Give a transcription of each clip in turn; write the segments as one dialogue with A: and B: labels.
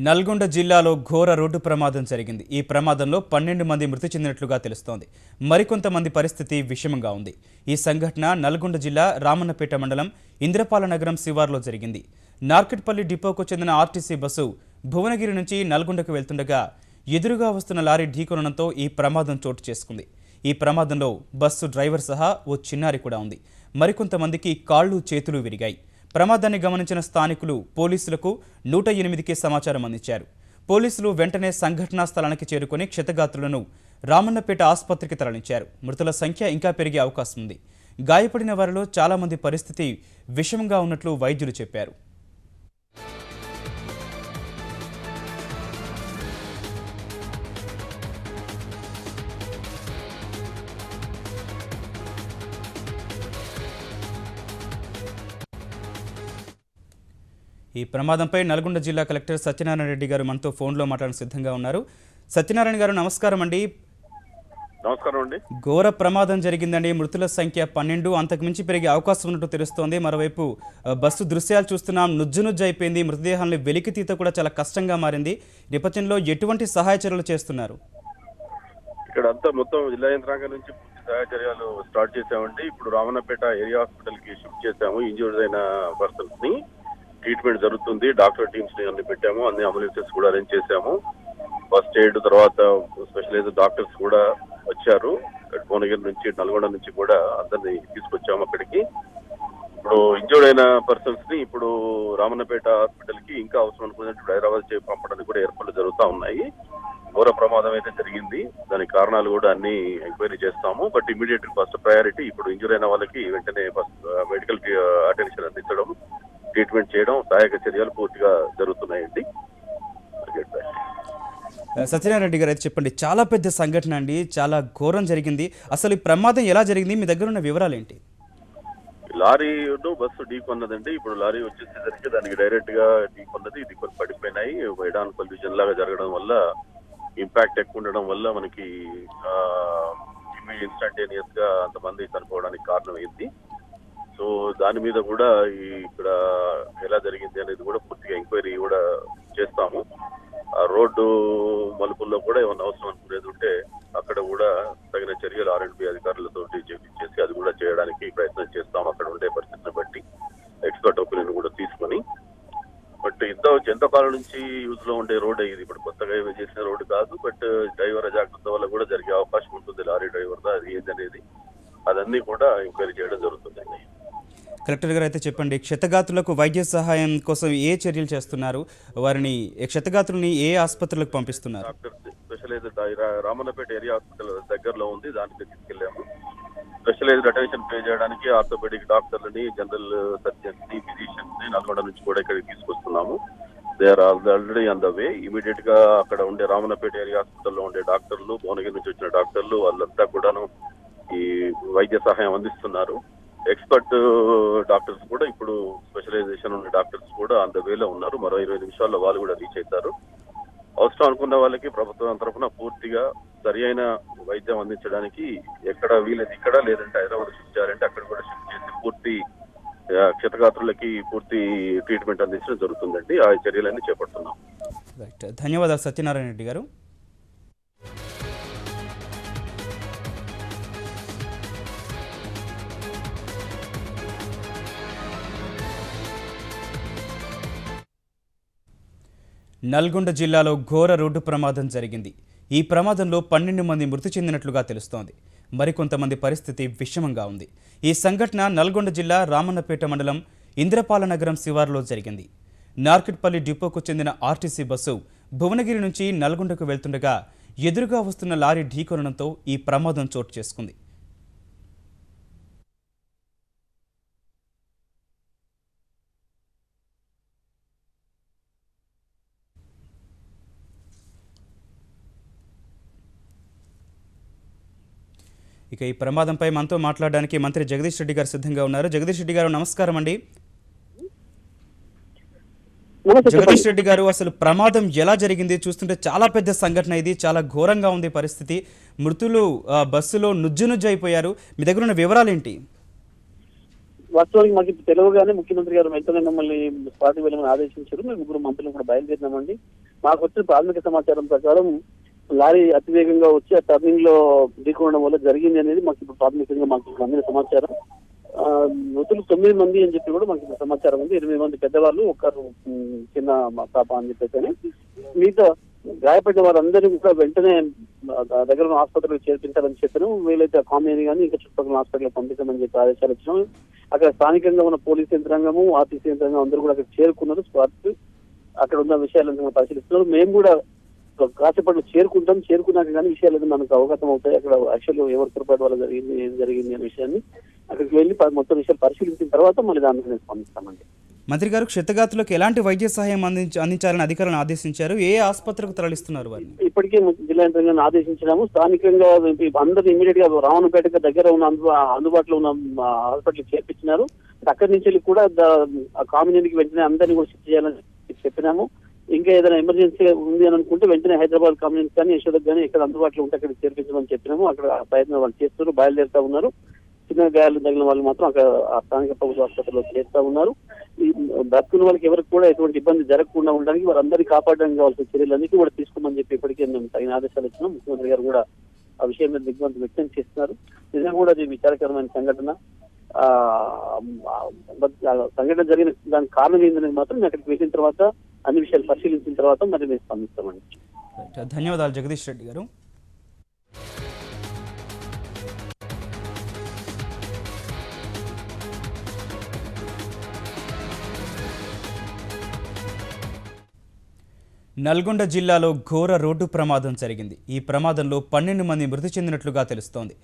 A: నల్గొండ జిల్లాలో ఘోర రోడ్డు ప్రమాదం జరిగింది. ఈ ప్రమాదంలో 12 మంది మృతి చెందినట్లుగా తెలుస్తోంది. మరికొంతమంది పరిస్థితి విషమంగా ఉంది. ఈ సంఘటన నల్గొండ జిల్లా రామన్నపేట మండలం ఇంద్రపాల నగరం శివార్లో జరిగింది. నార్కెట్పల్లి డిపోకు చెందిన ఆర్టీసీ బస్సు భువనగిరి నుంచి నల్గొండకు వెళ్తుండగా ఎదురుగా వస్తున్న లారీ ఢీకొనడంతో ఈ ప్రమాదం చోటు చేసుకుంది. ఈ ప్రమాదంలో బస్సు డ్రైవర్ సహా ఓ చిన్నారి కూడా ఉంది. మరికొంతమందికి కాళ్ళు చేతులు విరిగాయి. ప్రమాదాన్ని గమనించిన స్థానికులు పోలీసులకు 108కి సమాచారం అందించారు. పోలీసులు వెంటనే సంఘటనా స్థలానికి చేరుకొని క్షతగాత్రులను రామన్నపేట ఆసుపత్రికి తరలించారు. మృతుల సంఖ్య ఇంకా పెరిగే అవకాశం ఉంది. గాయపడిన వారిలో చాలా మంది పరిస్థితి విషమంగా ఉన్నట్లు వైద్యులు చెప్పారు. ఈ ప్రమాదంపై నల్గొండ జిల్లా కలెక్టర్ సత్యనారాయణ రెడ్డి గారు మనతో ఫోన్లో మాట్లాడడానికి సిద్ధంగా ఉన్నారు. సత్యనారాయణ గారు నమస్కారం అండి.
B: నమస్కారం అండి.
A: ఘోర ప్రమాదం జరిగిందండి. మృతుల సంఖ్య 12, అంతకు మించి పెరిగే అవకాశం ఉన్నట్టు తెలుస్తోంది. మరోవైపు బస్సు దృశ్యాలు చూస్తున్నాం, నుజ్జు అయిపోయింది. మృతదేహాలను వెలికితీత కూడా చాలా కష్టంగా మారింది. నేపథ్యంలో ఎటువంటి సహాయ చర్యలు చేస్తున్నారు?
B: ఇక్కడ అంతా మొత్తం జిల్లా యంత్రాంగం నుంచి పూర్తి సహాయ చర్యలు స్టార్ట్ చేసామండి. ఇప్పుడు రామన్నపేట ఏరియా హాస్పిటల్ కి షిఫ్ట్ చేసాము. ఇంజూర్డ్ అయిన పర్సన్స్ ని ట్రీట్మెంట్ జరుగుతుంది. డాక్టర్ టీమ్స్ ని అన్ని పెట్టాము. అన్ని అంబులెన్సెస్ కూడా అరేంజ్ చేశాము. ఫస్ట్ ఎయిడ్ తర్వాత స్పెషలైజ్డ్ డాక్టర్స్ కూడా వచ్చారు. భువనగిరి నుంచి నల్గొండ నుంచి కూడా అందరినీ తీసుకొచ్చాము అక్కడికి. ఇప్పుడు ఇంజూర్డ్ అయిన పర్సన్స్ ని ఇప్పుడు రామన్నపేట హాస్పిటల్ కి ఇంకా అవసరం అనుకున్నట్టు హైదరాబాద్ పంపడానికి కూడా ఏర్పాట్లు జరుగుతూ ఉన్నాయి. ఘోర ప్రమాదం అయితే జరిగింది. దానికి కారణాలు కూడా అన్ని ఎంక్వైరీ చేస్తాము. బట్ ఇమీడియట్ ఫస్ట్ ప్రయారిటీ ఇప్పుడు ఇంజూర్ అయిన వాళ్ళకి వెంటనే ఫస్ట్ మెడికల్ అటెన్షన్ అందించడం, ట్రీట్మెంట్ చేయడం, సహాయక చర్యలు పూర్తిగా జరుగుతున్నాయండి.
A: సత్యనారాయణ రెడ్డి గారు అయితే చెప్పండి, చాలా పెద్ద సంఘటన అండి, చాలా ఘోరం జరిగింది. అసలు ఈ ప్రమాదం ఎలా జరిగింది? మీ దగ్గర ఉన్న వివరాలు ఏంటి?
B: లారీ బస్సు ఢీకొన్నదండి. ఇప్పుడు లారీ వచ్చేసేసరికి దానికి డైరెక్ట్ గా ఢీకొన్నది. ఇది కొన్ని పడిపోయినాయి. వైడాన్ కొల్యూజన్ లాగా జరగడం వల్ల, ఇంపాక్ట్ ఎక్కువ ఉండడం వల్ల మనకి ఇన్స్టంటేనియస్ గా అంతమంది చనిపోవడానికి కారణమైంది. సో దాని మీద కూడా ఇక్కడ ఎలా జరిగింది అనేది కూడా పూర్తిగా ఎంక్వైరీ కూడా చేస్తాము. ఆ రోడ్డు మలుపుల్లో కూడా ఏమైనా అవసరం అనుకునేది ఉంటే అక్కడ కూడా తగిన చర్యలు R&B అధికారులతో చేసి అది కూడా చేయడానికి ప్రయత్నం చేస్తాం. అక్కడ ఉండే పరిస్థితిని బట్టి ఎక్స్పర్ట్ ఒపీనియన్ కూడా తీసుకొని. బట్ ఎంతకాలం నుంచి యూజ్ లో ఉండే రోడ్ ఇది, ఇప్పుడు కొత్తగా చేసిన రోడ్డు కాదు. బట్ డ్రైవర్ అజాగ్రత్త వల్ల కూడా జరిగే అవకాశం ఉంటుంది. లారీ డ్రైవర్ అది ఏదనేది అదన్నీ కూడా ఎంక్వైరీ చేయడం జరుగుతుందండి.
A: కలెక్టర్ గారు అయితే చెప్పండి, క్షతగాత్రులకు వైద్య సహాయం కోసం ఏ చర్యలు చేస్తున్నారు? వారిని క్షతగాత్రుల్ని ఏ ఆసుపత్రులకు పంపిస్తున్నారు?
B: స్పెషలైజ్డ్ రామన్నపేట ఏరియా హాస్పిటల్ దగ్గరలో ఉంది, దానికి తీసుకెళ్లాము. స్పెషలైజ్డ్ అటెన్షన్ పే చేయడానికి ఆర్థోపెడిక్ డాక్టర్లని, జనరల్ సర్జన్స్ ని, ఫిజిషియన్స్ ని నల్గొండ నుంచి కూడా ఇక్కడికి తీసుకొస్తున్నాము. They are already on the way. Immediate గా అక్కడ ఉండే రామన్నపేట ఏరియా హాస్పిటల్లో ఉండే డాక్టర్లు, భువనగిరి నుంచి వచ్చిన డాక్టర్లు వాళ్ళంతా కూడాను ఈ వైద్య సహాయం అందిస్తున్నారు. ఎక్స్పర్ట్ డాక్టర్స్ కూడా ఇప్పుడు స్పెషలైజేషన్ ఉన్న డాక్టర్స్ కూడా ఆన్ ద వేలో ఉన్నారు. మరో 20 నిమిషాల్లో వాళ్ళు కూడా రీచ్ అవుతారు. అవసరం అనుకున్న వాళ్ళకి ప్రభుత్వం తరఫున పూర్తిగా సరి అయిన వైద్యం అందించడానికి ఎక్కడ వీలైతే ఇక్కడ, లేదంటే హైదరాబాద్ షిఫ్ట్ చేయాలంటే అక్కడ కూడా షిఫ్ట్ చేసి పూర్తి క్షతగాత్రులకి పూర్తి ట్రీట్మెంట్ అందించడం జరుగుతుందండి. ఆ చర్యలన్నీ చేపడుతున్నాం.
A: ధన్యవాదాలు సత్యనారాయణ రెడ్డి గారు. నల్గొండ జిల్లాలో ఘోర రోడ్డు ప్రమాదం జరిగింది. ఈ ప్రమాదంలో 12 మంది మృతి చెందినట్లుగా తెలుస్తోంది. మరికొంతమంది పరిస్థితి విషమంగా ఉంది. ఈ సంఘటన నల్గొండ జిల్లా రామన్నపేట మండలం ఇంద్రపాల నగరం శివార్లో జరిగింది. నార్కెట్పల్లి డిపోకు చెందిన ఆర్టీసీ బస్సు భువనగిరి నుంచి నల్గొండకు వెళ్తుండగా ఎదురుగా వస్తున్న లారీ ఢీకొనడంతో ఈ ప్రమాదం చోటు చేసుకుంది. ఇక ఈ ప్రమాదంపై మనతో మాట్లాడడానికి మంత్రి జగదీష్ రెడ్డి గారు సిద్ధంగా ఉన్నారు. జగదీష్ రెడ్డి గారు నమస్కారం అండి. జగదీష్ రెడ్డి గారు, అసలు ప్రమాదం ఎలా జరిగింది? చూస్తుంటే చాలా పెద్ద సంఘటన ఇది, చాలా ఘోరంగా ఉంది పరిస్థితి. మృతులు బస్సులో నుజ్జు అయిపోయారు. మీ దగ్గర ఉన్న వివరాలు ఏంటి?
C: వాస్తవానికి మాకు ఇప్పుడు తెలియగానే ముఖ్యమంత్రి గారు వెంటనే మమ్మల్ని స్పాట్కి వెళ్ళమని ఆదేశించారు. మేము ముగ్గురు మంత్రులు కూడా బయలుదేరినామండి. మాకు వచ్చిన ప్రాథమిక సమాచారం ప్రకారం లారీ అతివేగంగా వచ్చి ఆ టర్నింగ్ లో ఢీకొనడం వల్ల జరిగింది అనేది మాకు ఇప్పుడు ప్రాథమికంగా మాకు అందిన సమాచారం. మృతులు 9 మంది అని చెప్పి కూడా మాకు సమాచారం ఉంది. 8 మంది పెద్దవాళ్ళు, ఒకరు చిన్న పాప అని చెప్పేసి. మిగతా గాయపడిన వారందరినీ కూడా వెంటనే దగ్గర ఉన్న ఆసుపత్రికి చేర్పించాలని చెప్పాను. వీలైతే కామినీ కానీ ఇంకా చుట్టుపక్కల హాస్పిటల్ పంపించమని చెప్పి ఆదేశాలు ఇచ్చినాం. అక్కడ స్థానికంగా ఉన్న పోలీస్ యంత్రాంగము, ఆర్టీసీ యంత్రాంగం అందరూ కూడా అక్కడ చేరుకున్నారు. స్పాట్ అక్కడ ఉన్న విషయాలను పరిశీలిస్తున్నారు. మేము కూడా కాసేపట్లో చేరుకున్నాక కానీ విషయాలు మనకు అవగతం అవుతాయి. అక్కడ యాక్చువల్ ఎవరి పొరపాటు వల్ల జరిగింది, ఏం జరిగింది అనే విషయాన్ని అక్కడికి వెళ్ళి మొత్తం విషయాలు పరిశీలించిన తర్వాత మళ్ళీ దాని మీద స్పందిస్తామండి.
A: మంత్రి గారు, క్షతగాతులకు ఎలాంటి వైద్య సహాయం అందించాలని అధికారులను ఆదేశించారు? ఏ ఆసుపత్రికి తరలిస్తున్నారు వారిని?
C: ఇప్పటికే జిల్లా యంత్రాంగాన్ని ఆదేశించినాము. స్థానికంగా అందరూ ఇమీడియట్ గా రామన్నపేట దగ్గర ఉన్న అందుబాటులో ఉన్న హాస్పిటల్ చేర్పించినారు. అక్కడి నుంచి కూడా కామినీకి వెంటనే అందరినీ కూడా షిఫ్ట్ చేయాలని చెప్పినాము. ఇంకా ఏదైనా ఎమర్జెన్సీ ఉంది అని అనుకుంటే వెంటనే హైదరాబాద్ కమ్యూనిటీ కానీ యశోదకు కానీ ఎక్కడ అందుబాటులో ఉంటే అక్కడ చేర్పించమని చెప్పినాము. అక్కడ ప్రయత్నం వాళ్ళు చేస్తున్నారు, బయలుదేరుతా ఉన్నారు. చిన్న గాయాలు తగిన వాళ్ళు మాత్రం అక్కడ స్థానిక ప్రభుత్వ ఆసుపత్రిలో చేస్తా ఉన్నారు. ఈ బ్రతుకున్న వాళ్ళకి ఎవరికి కూడా ఎటువంటి ఇబ్బంది జరగకుండా ఉండడానికి వారందరినీ కాపాడడానికి కావాల్సిన చర్యలన్నీ కూడా తీసుకోమని చెప్పి ఇప్పటికే మేము తగిన ఆదేశాలు ఇచ్చినాం. ముఖ్యమంత్రి గారు కూడా ఆ విషయం మీద దిగ్భ్రాంతి వ్యక్తం చేస్తున్నారు. నిజంగా కూడా అది విచారకరమైన సంఘటన. సంఘటన జరిగిన దానికి కారణం ఏంటనేది మాత్రం అక్కడికి వెళ్ళిన తర్వాత అన్ని విషయాలు పరిశీలించిన తర్వాత మరి మేము స్పందిస్తామండి.
A: ధన్యవాదాలు జగదీష్ రెడ్డి గారు. నల్గొండ జిల్లాలో ఘోర రోడ్డు ప్రమాదం జరిగింది. ఈ ప్రమాదంలో 12 మంది మృతి చెందినట్లుగా తెలుస్తోంది.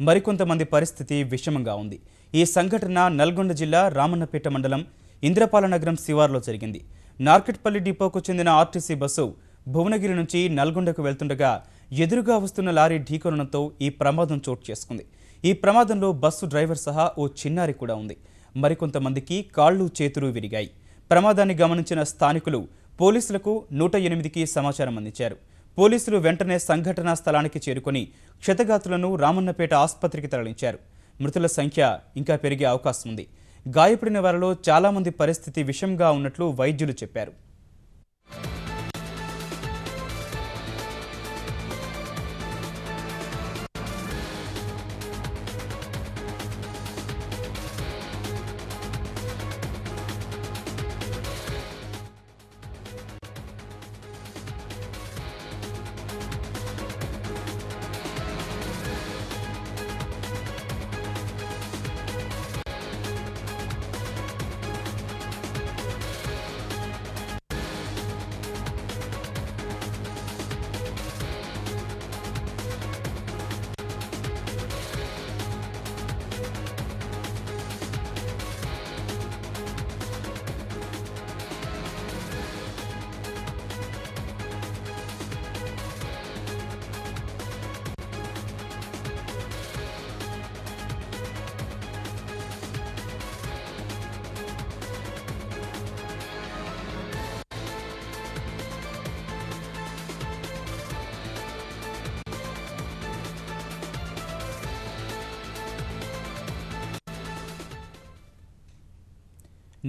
A: మరికొంతమంది పరిస్థితి విషమంగా ఉంది. ఈ సంఘటన నల్గొండ జిల్లా రామన్నపేట మండలం ఇంద్రపాలనగరం శివార్లో జరిగింది. నార్కెట్పల్లి డిపోకు చెందిన ఆర్టీసీ బస్సు భువనగిరి నుంచి నల్గొండకు వెళ్తుండగా ఎదురుగా వస్తున్న లారీ ఢీకొనడంతో ఈ ప్రమాదం చోటు చేసుకుంది. ఈ ప్రమాదంలో బస్సు డ్రైవర్ సహా ఓ చిన్నారి కూడా ఉంది. మరికొంతమందికి కాళ్ళు చేతులు విరిగాయి. ప్రమాదాన్ని గమనించిన స్థానికులు పోలీసులకు 108కి సమాచారం అందించారు. పోలీసులు వెంటనే సంఘటనా స్థలానికి చేరుకొని క్షతగాతులను రామన్నపేట ఆసుపత్రికి తరలించారు. మృతుల సంఖ్య ఇంకా పెరిగే అవకాశం ఉంది. గాయపడిన వారిలో చాలా మంది పరిస్థితి విషమంగా ఉన్నట్లు వైద్యులు చెప్పారు.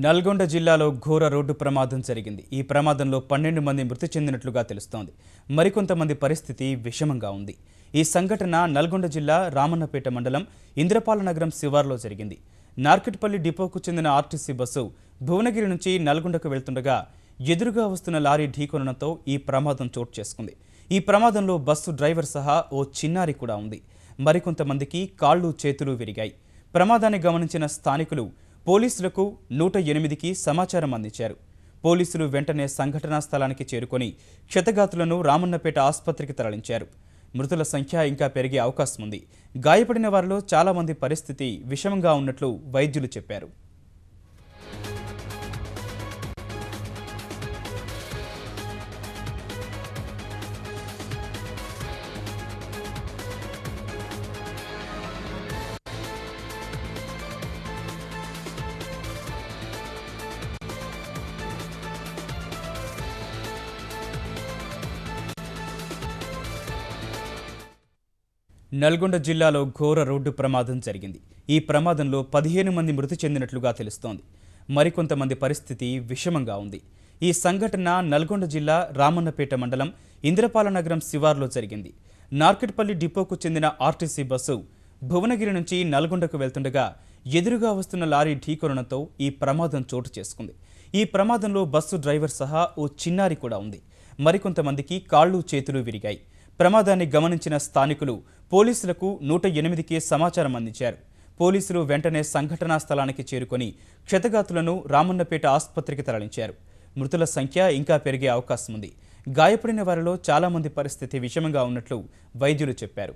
A: నల్గొండ జిల్లాలో ఘోర రోడ్డు ప్రమాదం జరిగింది. ఈ ప్రమాదంలో 12 మంది మృతి చెందినట్లుగా తెలుస్తోంది. మరికొంతమంది పరిస్థితి విషమంగా ఉంది. ఈ సంఘటన నల్గొండ జిల్లా రామన్నపేట మండలం ఇంద్రపాలనగరం శివార్లో జరిగింది. నార్కెట్పల్లి డిపోకు చెందిన ఆర్టీసీ బస్సు భువనగిరి నుంచి నల్గొండకు వెళ్తుండగా ఎదురుగా వస్తున్న లారీ ఢీకొనడంతో ఈ ప్రమాదం చోటు చేసుకుంది. ఈ ప్రమాదంలో బస్సు డ్రైవర్ సహా ఓ చిన్నారి కూడా ఉంది. మరికొంతమందికి కాళ్ళు చేతులు విరిగాయి. ప్రమాదాన్ని గమనించిన స్థానికులు పోలీసులకు 108కి సమాచారం అందించారు. పోలీసులు వెంటనే సంఘటనా స్థలానికి చేరుకొని క్షతగాతులను రామన్నపేట ఆసుపత్రికి తరలించారు. మృతుల సంఖ్య ఇంకా పెరిగే అవకాశం ఉంది. గాయపడిన వారిలో చాలా మంది పరిస్థితి విషమంగా ఉన్నట్లు వైద్యులు చెప్పారు. నల్గొండ జిల్లాలో ఘోర రోడ్డు ప్రమాదం జరిగింది. ఈ ప్రమాదంలో 15 మంది మృతి చెందినట్లుగా తెలుస్తోంది. మరికొంతమంది పరిస్థితి విషమంగా ఉంది. ఈ సంఘటన నల్గొండ జిల్లా రామన్నపేట మండలం ఇంద్రపాలనగరం శివార్లో జరిగింది. నార్కెట్పల్లి డిపోకు చెందిన ఆర్టీసీ బస్సు భువనగిరి నుంచి నల్గొండకు వెళ్తుండగా ఎదురుగా వస్తున్న లారీ ఢీకొనడంతో ఈ ప్రమాదం చోటు చేసుకుంది. ఈ ప్రమాదంలో బస్సు డ్రైవర్ సహా ఓ చిన్నారి కూడా ఉంది. మరికొంతమందికి కాళ్ళు చేతులు విరిగాయి. ప్రమాదాన్ని గమనించిన స్థానికులు పోలీసులకు 108కి సమాచారం అందించారు. పోలీసులు వెంటనే సంఘటనా స్థలానికి చేరుకొని క్షతగాతులను రామన్నపేట ఆసుపత్రికి తరలించారు. మృతుల సంఖ్య ఇంకా పెరిగే అవకాశం ఉంది. గాయపడిన వారిలో చాలా మంది పరిస్థితి విషమంగా ఉన్నట్లు వైద్యులు చెప్పారు.